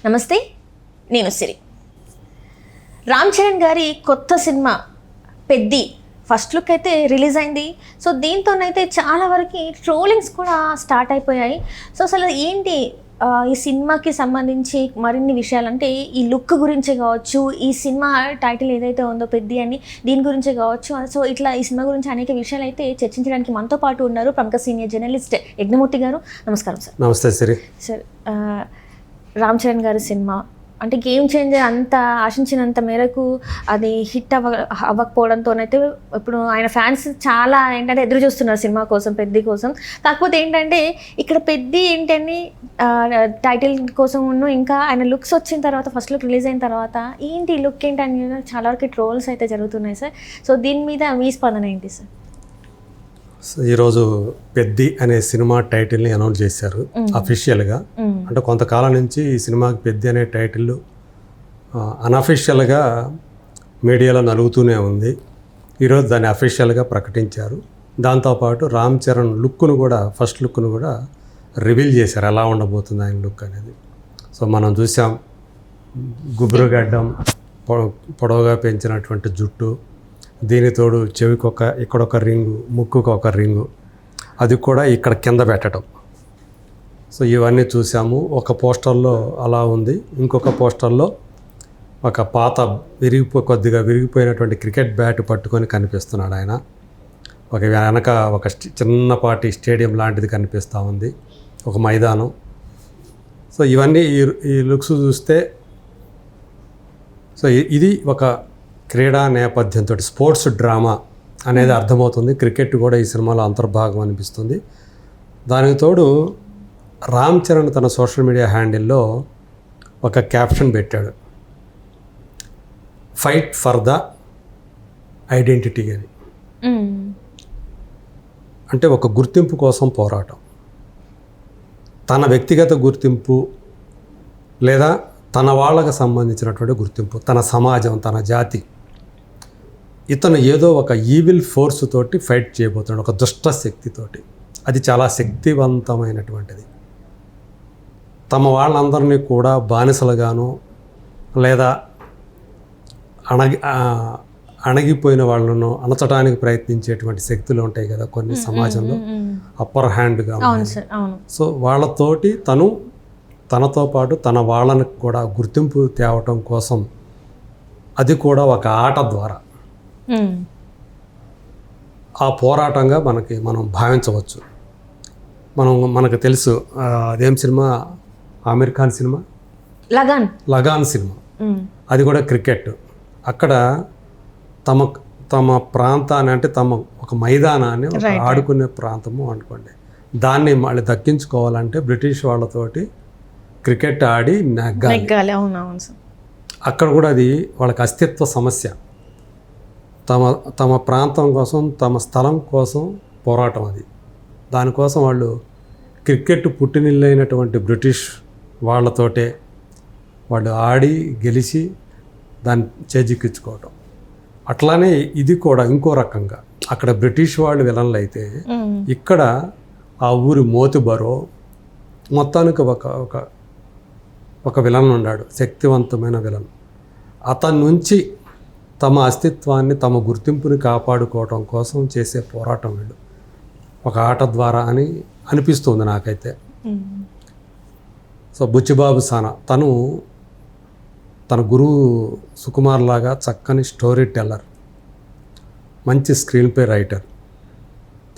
నమస్తే, నేను సిరి. రామ్ చరణ్ గారి కొత్త సినిమా పెద్ది ఫస్ట్ లుక్ అయితే రిలీజ్ అయింది. సో దీంతోనైతే చాలా వరకు ట్రోలింగ్స్ కూడా స్టార్ట్ అయిపోయాయి. సో అసలు ఏంటి ఈ సినిమాకి సంబంధించి మరిన్ని విషయాలు, అంటే ఈ లుక్ గురించే కావచ్చు, ఈ సినిమా టైటిల్ ఏదైతే ఉందో పెద్ది అని, దీని గురించే కావచ్చు. సో ఇట్లా ఈ సినిమా గురించి అనేక విషయాలు అయితే చర్చించడానికి మనతో పాటు ఉన్నారు ప్రముఖ సీనియర్ జర్నలిస్ట్ యజ్ఞమూర్తి గారు. నమస్కారం సార్. నమస్తే సిరి. సార్, రామ్ చరణ్ గారి సినిమా అంటే గేమ్ చేంజర్, అంత ఆశించినంత మేరకు అది హిట్ అవ్వకపోవడంతోనైతే ఇప్పుడు ఆయన ఫ్యాన్స్ చాలా ఏంటంటే ఎదురు చూస్తున్నారు సినిమా కోసం, పెద్ది కోసం. కాకపోతే ఏంటంటే ఇక్కడ పెద్ది ఏంటని టైటిల్ కోసం ఇంకా ఆయన లుక్స్ వచ్చిన తర్వాత, ఫస్ట్ లుక్ రిలీజ్ అయిన తర్వాత ఏంటి లుక్ ఏంటని చాలా వరకు ట్రోల్స్ అయితే జరుగుతున్నాయి సార్. సో దీని మీద మీ స్పందన ఏంటి సార్? ఈరోజు పెద్ది అనే సినిమా టైటిల్ని అనౌన్స్ చేశారు అఫీషియల్గా. అంటే కొంతకాలం నుంచి ఈ సినిమాకి పెద్ది అనే టైటిల్ అనఫీషియల్గా మీడియాలో నలుగుతూనే ఉంది. ఈరోజు దాన్ని అఫీషియల్గా ప్రకటించారు. దాంతోపాటు రామ్ చరణ్ లుక్ను కూడా, ఫస్ట్ లుక్ను కూడా రివీల్ చేశారు, ఎలా ఉండబోతుంది ఆయన లుక్ అనేది. సో మనం చూసాం, గుబురుగడ్డం, పొడవుగా పెంచినటువంటి జుట్టు, దీనితోడు చెవికొక, ఇక్కడొక రింగు, ముక్కుకు ఒక రింగు, అది కూడా ఇక్కడ కింద పెట్టడం. సో ఇవన్నీ చూసాము. ఒక పోస్టర్లో అలా ఉంది, ఇంకొక పోస్టర్లో ఒక పాత కొద్దిగా విరిగిపోయినటువంటి క్రికెట్ బ్యాట్ పట్టుకొని కనిపిస్తున్నాడు ఆయన. ఒక వెనక ఒక చిన్నపాటి స్టేడియం లాంటిది కనిపిస్తూ ఉంది, ఒక మైదానం. సో ఇవన్నీ ఈ లుక్స్ చూస్తే, సో ఇది ఒక క్రీడా నేపథ్యంతో స్పోర్ట్స్ డ్రామా అనేది అర్థమవుతుంది. క్రికెట్ కూడా ఈ సినిమాలో అంతర్భాగం అనిపిస్తుంది. దానికి తోడు రామ్ చరణ్ తన సోషల్ మీడియా హ్యాండిల్లో ఒక క్యాప్షన్ పెట్టాడు, ఫైట్ ఫర్ ద ఐడెంటిటీ అని. అంటే ఒక గుర్తింపు కోసం పోరాటం, తన వ్యక్తిగత గుర్తింపు లేదా తన వాళ్ళకు సంబంధించినటువంటి గుర్తింపు, తన సమాజం, తన జాతి. ఇతను ఏదో ఒక ఈవిల్ ఫోర్స్ తోటి ఫైట్ చేయబోతున్నాడు, ఒక దుష్ట శక్తితోటి. అది చాలా శక్తివంతమైనటువంటిది. తమ వాళ్ళందరినీ కూడా బానిసలుగాను లేదా అణగిపోయిన వాళ్ళను అణచడానికి ప్రయత్నించేటువంటి శక్తులు ఉంటాయి కదా కొన్ని సమాజంలో, అప్పర్ హ్యాండ్గా. సో వాళ్ళతోటి తనతో పాటు తన వాళ్ళని కూడా గుర్తింపు తేవటం కోసం, అది కూడా ఒక ఆట ద్వారా ఆ పోరాటంగా మనం భావించవచ్చు. మనకు తెలుసు, అదేం cinema, Aamir Khan cinema Lagaan cinema, అది కూడా క్రికెట్. అక్కడ తమ ప్రాంతాన్ని, అంటే తమ ఒక మైదానాన్ని, ఒక ఆడుకునే ప్రాంతము అనుకోండి, దాన్ని మళ్ళీ దక్కించుకోవాలంటే బ్రిటిష్ వాళ్ళతోటి క్రికెట్ ఆడి నెగ్గాలి. అక్కడ కూడా అది వాళ్ళకి అస్తిత్వ సమస్య. తమ ప్రాంతం కోసం, తమ స్థలం కోసం పోరాటం అది. దానికోసం వాళ్ళు క్రికెట్ పుట్టినిల్లైనటువంటి బ్రిటిష్ వాళ్ళతోటే వాళ్ళు ఆడి గెలిచి దాన్ని చేజిక్కించుకోవటం. అట్లానే ఇది కూడా ఇంకో రకంగా, అక్కడ బ్రిటిష్ వాళ్ళు విలన్లు అయితే, ఇక్కడ ఆ ఊరి మోతుబరో మొత్తానికి ఒక విలన్ ఉన్నాడు, శక్తివంతమైన విలన్. అతని నుంచి తమ అస్తిత్వాన్ని, తమ గుర్తింపుని కాపాడుకోవటం కోసం చేసే పోరాటం వీళ్ళు ఒక ఆట ద్వారా అని అనిపిస్తుంది నాకైతే. సో బుచ్చిబాబు సానా తన గురువు సుకుమార్ లాగా చక్కని స్టోరీ టెల్లర్, మంచి స్క్రీన్ ప్లే రైటర్.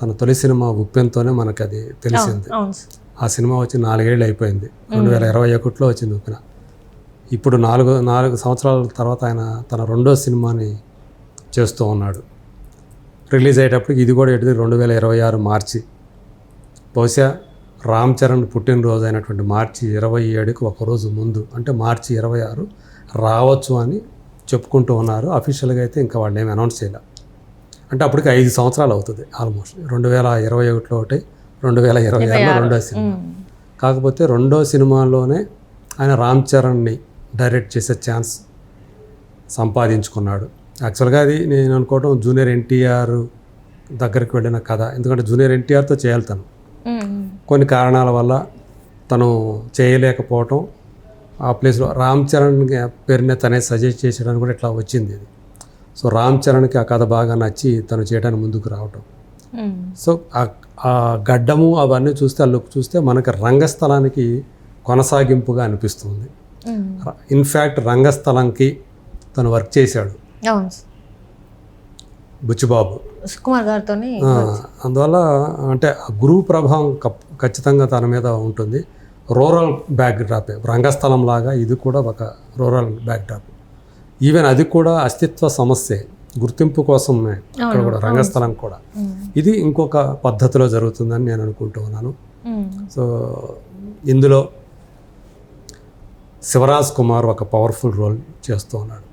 తన తొలి సినిమా ఉప్పెన్తోనే మనకు అది తెలిసింది. ఆ సినిమా వచ్చి 4 ఏళ్ళు అయిపోయింది, 2021లో వచ్చింది ఉప్పెన. ఇప్పుడు 4 సంవత్సరాల తర్వాత ఆయన తన రెండో సినిమాని చేస్తూ ఉన్నాడు. రిలీజ్ అయ్యేటప్పటికి ఇది కూడా 2026 మార్చి, బహుశా రామ్ చరణ్ పుట్టినరోజు అయినటువంటి మార్చి 27కి ఒకరోజు ముందు, అంటే మార్చి 26 రావచ్చు అని చెప్పుకుంటూ ఉన్నారు. అఫీషియల్గా అయితే ఇంకా వాళ్ళు ఏమి అనౌన్స్ చేయాలి. అంటే అప్పటికి 5 సంవత్సరాలు అవుతుంది ఆల్మోస్ట్. 2021లో ఒకటి, 2026లో రెండో సినిమా. కాకపోతే రెండో సినిమాలోనే ఆయన రామ్ చరణ్ని డైరెక్ట్ చేసే ఛాన్స్ సంపాదించుకున్నాడు. యాక్చువల్గా అది నేను అనుకోవటం జూనియర్ ఎన్టీఆర్ దగ్గరికి వెళ్ళిన కథ. ఎందుకంటే జూనియర్ ఎన్టీఆర్తో చేయాలి తను. కొన్ని కారణాల వల్ల తను చేయలేకపోవటం, ఆ ప్లేస్లో రామ్ చరణ్ పేరునే తనే సజెస్ట్ చేసేయడానికి కూడా ఇట్లా వచ్చింది ఇది. సో రామ్ చరణ్కి ఆ కథ బాగా నచ్చి తను చేయడానికి ముందుకు రావటం. సో ఆ గడ్డము అవన్నీ చూస్తే ఆ లుక్ చూస్తే మనకి రంగస్థలానికి కొనసాగింపుగా అనిపిస్తుంది. ఇన్ఫ్యాక్ట్ రంగస్థలంకి తను వర్క్ చేశాడు బుచ్చిబాబు సుకుమార్ గారితో. అందువల్ల అంటే ఆ గురువు ప్రభావం ఖచ్చితంగా తన మీద ఉంటుంది. రూరల్ బ్యాక్ డ్రాప్, రంగస్థలం లాగా ఇది కూడా ఒక రూరల్ బ్యాక్ డ్రాప్. ఈవెన్ అది కూడా అస్తిత్వ సమస్యే, గుర్తింపు కోసమే ఇక్కడ కూడా రంగస్థలం కూడా. ఇది ఇంకొక పద్ధతిలో జరుగుతుందని నేను అనుకుంటూ ఉన్నాను. సో ఇందులో శివరాజ్ కుమార్ ఒక పవర్ఫుల్ రోల్ చేస్తూ ఉన్నాడు.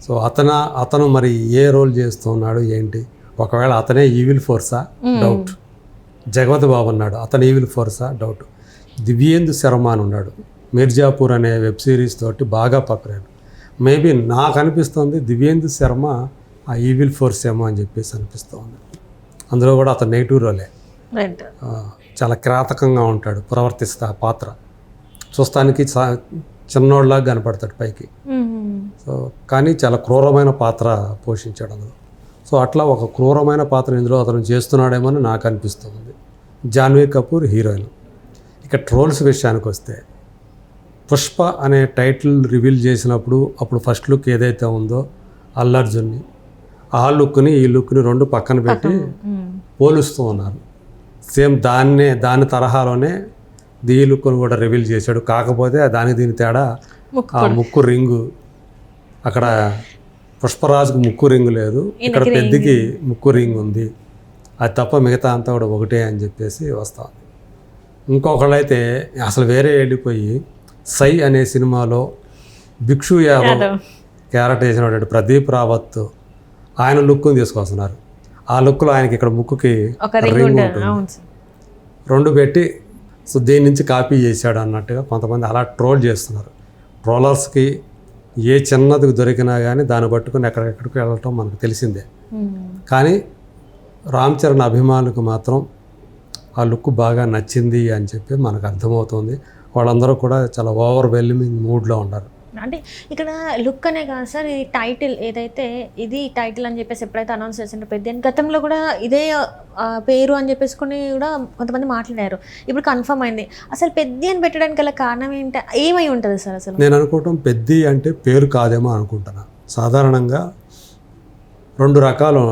సో అతను మరి ఏ రోల్ చేస్తూ ఉన్నాడు ఏంటి, ఒకవేళ అతనే ఈవిల్ ఫోర్సా డౌట్. జగవత్ బాబు ఉన్నాడు, అతను ఈవిల్ ఫోర్సా డౌట్. దివ్యేందు శర్మ అని ఉన్నాడు, మిర్జాపూర్ అనే వెబ్ సిరీస్ తోటి బాగా పాపులర్. మేబీ నాకు అనిపిస్తుంది దివ్యేందు శర్మ ఆ ఈవిల్ ఫోర్స్ ఏమో అని చెప్పేసి అనిపిస్తుంది. అందులో కూడా అతను నెగిటివ్ రోలే, చాలా కిరాతకంగా ఉంటాడు, ప్రవర్తిస్తా పాత్ర చూస్తానికి చిన్నోళ్ళలాగా కనపడతాడు పైకి. సో కానీ చాలా క్రూరమైన పాత్ర పోషించాడు అందులో. సో అట్లా ఒక క్రూరమైన పాత్ర ఇందులో అతను చేస్తున్నాడేమో అని నాకు అనిపిస్తుంది. జాన్వీ కపూర్ హీరోయిన్. ఇక ట్రోల్స్ విషయానికి వస్తే, పుష్ప అనే టైటిల్ రివీల్ చేసినప్పుడు అప్పుడు ఫస్ట్ లుక్ ఏదైతే ఉందో అల్లు అర్జున్ని, ఆ లుక్ని ఈ లుక్ని రెండు పక్కన పెట్టి పోలుస్తూ ఉన్నారు. సేమ్ దాని తరహాలోనే ఈ లుక్ను కూడా రివీల్ చేశాడు. కాకపోతే దానికి దీని తేడా ఆ ముక్కు రింగు, అక్కడ పుష్పరాజుకు ముక్కు రింగు లేదు, ఇక్కడ పెద్దికి ముక్కు రింగ్ ఉంది, అది తప్ప మిగతా అంతా కూడా ఒకటే అని చెప్పేసి వస్తుంది. ఇంకొకళ్ళైతే అసలు వేరే వెళ్ళిపోయి సై అనే సినిమాలో భిక్షు యాదవ్ క్యారెక్టర్ చేసినటువంటి ప్రదీప్ రావత్ ఆయన లుక్ని తీసుకొస్తున్నారు. ఆ లుక్లో ఆయనకి ఇక్కడ ముక్కుకి రింగ్ ఉంటుంది, రెండు పెట్టి సో దేని నుంచి కాపీ చేశాడు అన్నట్టుగా కొంతమంది అలా ట్రోల్ చేస్తున్నారు. ట్రోలర్స్కి ఏ చిన్నది దొరికినా కానీ దాన్ని పట్టుకుని ఎక్కడికి వెళ్ళటం మనకు తెలిసిందే. కానీ రామ్ చరణ్ అభిమానులకు మాత్రం ఆ లుక్ బాగా నచ్చింది అని చెప్పి మనకు అర్థమవుతుంది. వాళ్ళందరూ కూడా చాలా ఓవర్వెల్మింగ్ మూడ్లో ఉన్నారు. అంటే ఇక్కడ లుక్ అనే కాదు సార్, ఈ టైటిల్ ఏదైతే ఇది టైటిల్ అని చెప్పేసి ఎప్పుడైతే అనౌన్స్ చేసిండ్రో పెద్ద గతంలో కూడా ఇదే పేరు అని చెప్పేసుకుని కూడా కొంతమంది మాట్లాడారు. ఇప్పుడు కన్ఫర్మ్ అయింది. అసలు పెద్ద అని పెట్టడానికి గల కారణం ఏంటి, ఏమై ఉంటుంది సార్? అసలు నేను అనుకోవటం పెద్ద అంటే పేరు కాదేమో అనుకుంటున్నా. సాధారణంగా రెండు రకాలు,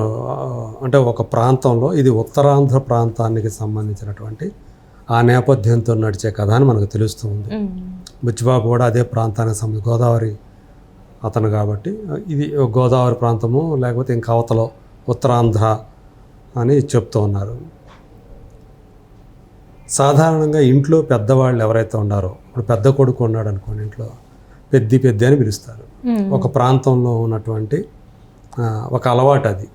అంటే ఒక ప్రాంతంలో ఇది ఉత్తరాంధ్ర ప్రాంతానికి సంబంధించినటువంటి ఆ నేపథ్యంతో నడిచే కథ అని మనకు తెలుస్తుంది. బుచ్చిబాబు కూడా అదే ప్రాంతానికి సంబంధించి గోదావరి అతను కాబట్టి ఇది గోదావరి ప్రాంతము లేకపోతే ఇంకా అవతలో ఉత్తరాంధ్ర అని చెప్తూ ఉన్నారు. సాధారణంగా ఇంట్లో పెద్దవాళ్ళు ఎవరైతే ఉన్నారో, ఇప్పుడు పెద్ద కొడుకు ఉన్నాడు అనుకోండి, ఇంట్లో పెద్ద అని పిలుస్తారు. ఒక ప్రాంతంలో ఉన్నటువంటి ఒక అలవాటు అది.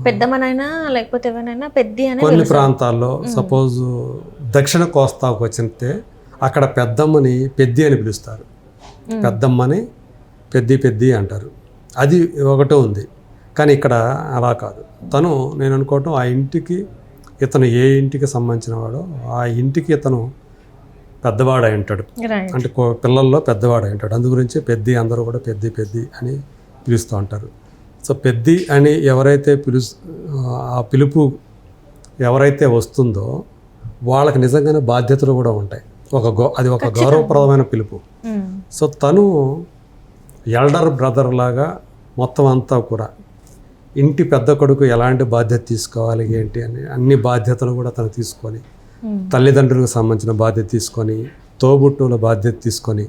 పెద్దమనైనా లేకపోతే ఎవరైనా పెద్ద అని. కొన్ని ప్రాంతాల్లో సపోజ్ దక్షిణ కోస్తాకు వచ్చితే అక్కడ పెద్దమ్మని పెద్ది అని పిలుస్తారు, పెద్దమ్మని పెద్ది అంటారు. అది ఒకటే ఉంది. కానీ ఇక్కడ అలా కాదు. నేను అనుకోవటం ఆ ఇంటికి ఇతను ఏ ఇంటికి సంబంధించిన వాడో ఆ ఇంటికి ఇతను పెద్దవాడై ఉంటాడు, అంటే పిల్లల్లో పెద్దవాడై ఉంటాడు. అందు గురించి పెద్ది, అందరూ కూడా పెద్ది అని పిలుస్తూ ఉంటారు. సో పెద్ది అని ఎవరైతే ఆ పిలుపు ఎవరైతే వస్తుందో వాళ్ళకి నిజంగానే బాధ్యతలు కూడా ఉంటాయి. అది ఒక గౌరవప్రదమైన పిలుపు. సో తను ఎల్డర్ బ్రదర్ లాగా మొత్తం అంతా కూడా ఇంటి పెద్ద కొడుకు ఎలాంటి బాధ్యత తీసుకోవాలి ఏంటి అని అన్ని బాధ్యతలు కూడా తను తీసుకొని, తల్లిదండ్రులకు సంబంధించిన బాధ్యత తీసుకొని, తోబుట్టువుల బాధ్యత తీసుకొని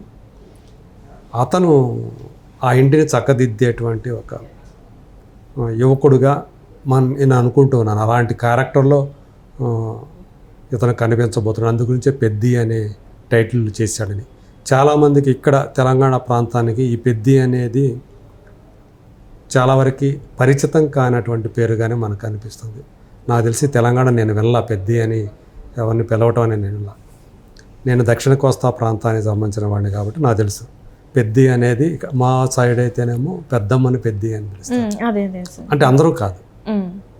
అతను ఆ ఇంటిని చక్కదిద్దేటువంటి ఒక యువకుడుగా నేను అనుకుంటూ ఉన్నాను. అలాంటి క్యారెక్టర్లో ఇతను కనిపించబోతున్నాడు. అందుగురించే పెద్ది అనే టైటిల్ చేశాడని. చాలామందికి ఇక్కడ తెలంగాణ ప్రాంతానికి ఈ పెద్ది అనేది చాలా వరకు పరిచితం కానటువంటి పేరుగానే మనకు అనిపిస్తుంది. నాకు తెలిసి తెలంగాణ నేను వెళ్ళా పెద్ది అని ఎవరిని పిలవటం అని నేను దక్షిణ కోస్తా ప్రాంతానికి సంబంధించిన వాడిని కాబట్టి నాకు తెలుసు. పెద్ది అనేది మా సైడ్ అయితేనేమో పెద్దమ్మని పెద్ది అని పిలుస్తారు. అంటే అందరూ కాదు,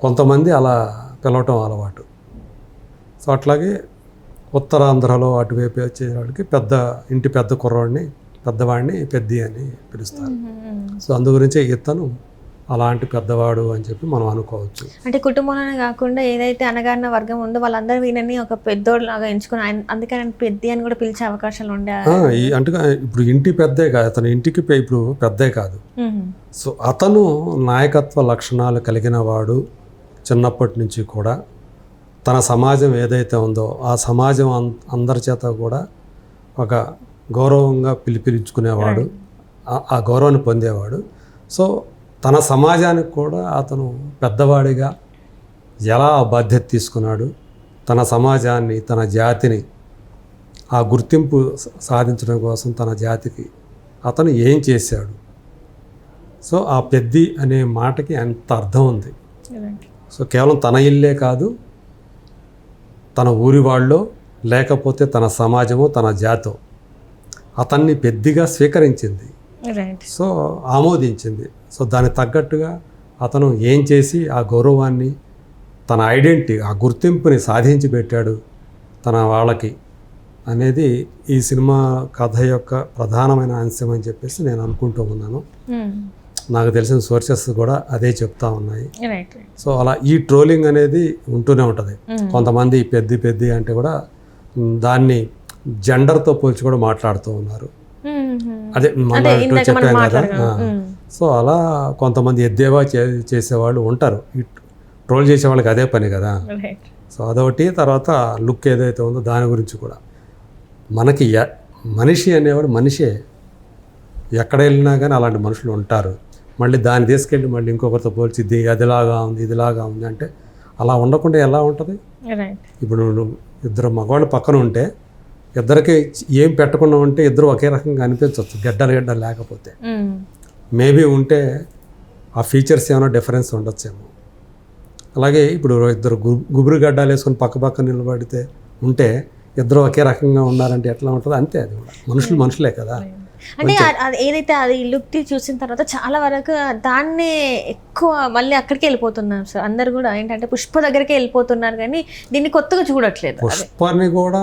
కొంతమంది అలా పిలవటం అలవాటు. సో అట్లాగే ఉత్తరాంధ్రలో అటువైపు వచ్చేవాడికి పెద్ద కుర్రవాడిని పెద్దవాడిని పెద్ది అని పిలుస్తారు. సో అందు గురించే ఇతను అలాంటి పెద్దవాడు అని చెప్పి మనం అనుకోవచ్చు. అంటే కుటుంబంలోనే కాకుండా ఏదైతే అనగారిన వర్గం ఉందో వాళ్ళందరూ వీళ్ళని ఒక పెద్దోడు లాగా ఎంచుకుని అందుకని ఆయన పెద్ది అని కూడా పిలిచే అవకాశాలు ఉండే. అంటే ఇప్పుడు ఇంటి పెద్దే కాదు, అతను ఇంటికి ఇప్పుడు పెద్దే కాదు. సో అతను నాయకత్వ లక్షణాలు కలిగిన వాడు. చిన్నప్పటి నుంచి కూడా తన సమాజం ఏదైతే ఉందో ఆ సమాజం అందరి చేత కూడా ఒక గౌరవంగా పిలిపించుకునేవాడు, ఆ గౌరవాన్ని పొందేవాడు. సో తన సమాజానికి కూడా అతను పెద్దవాడిగా ఎలా బాధ్యత తీసుకున్నాడు, తన సమాజాన్ని తన జాతిని ఆ గుర్తింపు సాధించడం కోసం తన జాతికి అతను ఏం చేశాడు. సో ఆ పెద్ది అనే మాటకి అంత అర్థం ఉంది. సో కేవలం తన ఇల్లే కాదు, తన ఊరి వాళ్ళో లేకపోతే తన సమాజమో తన జాతో అతన్ని పెద్దిగా స్వీకరించింది, సో ఆమోదించింది. సో దానికి తగ్గట్టుగా అతను ఏం చేసి ఆ గౌరవాన్ని తన ఐడెంటిటీ ఆ గుర్తింపుని సాధించి పెట్టాడు తన వాళ్ళకి అనేది ఈ సినిమా కథ యొక్క ప్రధానమైన అంశం అని చెప్పేసి నేను అనుకుంటూ ఉన్నాను. నాకు తెలిసిన సోర్సెస్ కూడా అదే చెప్తా ఉన్నాయి. సో అలా ఈ ట్రోలింగ్ అనేది ఉంటూనే ఉంటుంది. కొంతమంది పెద్ది అంటే కూడా దాన్ని జెండర్తో పోల్చి కూడా మాట్లాడుతూ ఉన్నారు. అదే మనం చెప్పాం కదా. సో అలా కొంతమంది ఎద్దేవా చేసేవాళ్ళు ఉంటారు. ఈ ట్రోల్ చేసే వాళ్ళకి అదే పని కదా. సో అదొకటి. తర్వాత లుక్ ఏదైతే ఉందో దాని గురించి కూడా మనకి మనిషి అనేవాడు మనిషే, ఎక్కడ వెళ్ళినా కానీ అలాంటి మనుషులు ఉంటారు. మళ్ళీ దాన్ని తీసుకెళ్ళి మళ్ళీ ఇంకొకరితో పోల్చి అదిలాగా ఉంది ఇదిలాగా ఉంది అంటే అలా ఉండకుండా ఎలా ఉంటుంది. ఇప్పుడు ఇద్దరు మగవాళ్ళు పక్కన ఉంటే ఇద్దరికి ఏం పెట్టకుండా ఉంటే ఇద్దరు ఒకే రకంగా అనిపించవచ్చు, గడ్డలు లేకపోతే. మేబీ ఉంటే ఆ ఫీచర్స్ ఏమైనా డిఫరెన్స్ ఉండొచ్చేమో. అలాగే ఇప్పుడు ఇద్దరు గుబురు గడ్డలు వేసుకొని పక్క నిలబడితే ఉంటే ఇద్దరు ఒకే రకంగా ఉన్నారంటే ఎట్లా ఉంటుంది. అంతే, అది కూడా మనుషులే కదా. అంటే ఏదైతే అది లుక్ చూసిన తర్వాత చాలా వరకు దాన్నే ఎక్కువ మళ్ళీ అక్కడికి వెళ్ళిపోతున్నారు సార్. అందరు కూడా ఏంటంటే పుష్ప దగ్గరికి వెళ్ళిపోతున్నారు కానీ దీన్ని కొత్తగా చూడట్లేదు. పుష్పని కూడా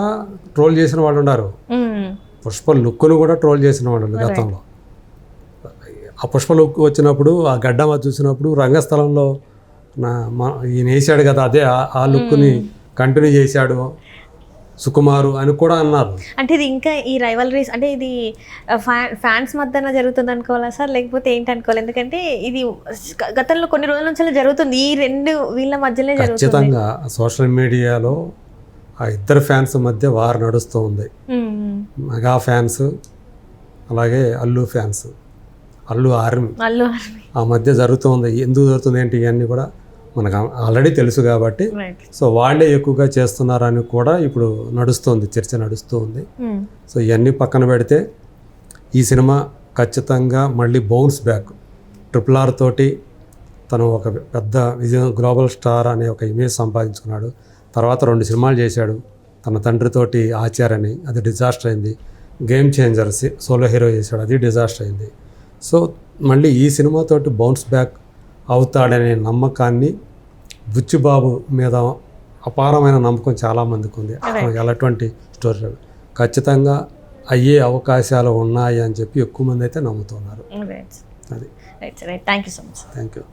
ట్రోల్ చేసిన వాళ్ళు ఉన్నారు, పుష్ప లుక్ను కూడా ట్రోల్ చేసిన వాళ్ళు గతంలో. ఆ పుష్ప లుక్ వచ్చినప్పుడు ఆ గడ్డ చూసినప్పుడు రంగస్థలంలో ఈయన వేసాడు కదా, అదే ఆ లుక్ని కంటిన్యూ చేశాడు సుకుమారు అని కూడా అన్నారు. అంటే ఇది ఇంకా ఈ రైవలరీస్ అంటే ఇది ఫ్యాన్స్ మధ్యన జరుగుతుంది అనుకోవాలా సార్, లేకపోతే ఏంటి అనుకోవాలి? ఎందుకంటే ఇది గతంలో కొన్ని రోజుల నుంచి జరుగుతుంది, ఈ రెండు వీళ్ళ మధ్యలో జరుగుతుంది. ఖచ్చితంగా సోషల్ మీడియాలో ఆ ఇద్దరు ఫ్యాన్స్ మధ్య వారు నడుస్తూ ఉంది. మెగా ఫ్యాన్స్ అలాగే అల్లు ఫ్యాన్స్, అల్లు ఆర్మీ ఆ మధ్య జరుగుతుంది. ఎందుకు జరుగుతుంది ఏంటి ఇవన్నీ కూడా మనకు ఆల్రెడీ తెలుసు కాబట్టి సో వాళ్ళే ఎక్కువగా చేస్తున్నారని కూడా ఇప్పుడు నడుస్తుంది, చర్చ నడుస్తూ ఉంది. సో ఇవన్నీ పక్కన పెడితే ఈ సినిమా ఖచ్చితంగా మళ్ళీ బౌన్స్ బ్యాక్. RRR తోటి తను ఒక పెద్ద విజయం, గ్లోబల్ స్టార్ అనే ఒక ఇమేజ్ సంపాదించుకున్నాడు. తర్వాత 2 సినిమాలు చేశాడు తన తండ్రితోటి, ఆచార్యని, అది డిజాస్టర్ అయింది. గేమ్ చేంజర్ సోలో హీరో చేశాడు, అది డిజాస్టర్ అయింది. సో మళ్ళీ ఈ సినిమాతోటి బౌన్స్ బ్యాక్ అవుతాడనే నమ్మకాన్ని బుచ్చిబాబు మీద అపారమైన నమ్మకం చాలామందికి ఉంది. ఎలాంటి స్టోరీ ఖచ్చితంగా అయ్యే అవకాశాలు ఉన్నాయి అని చెప్పి ఎక్కువ మంది అయితే నమ్ముతున్నారు. అది. Thank you so much. Thank you.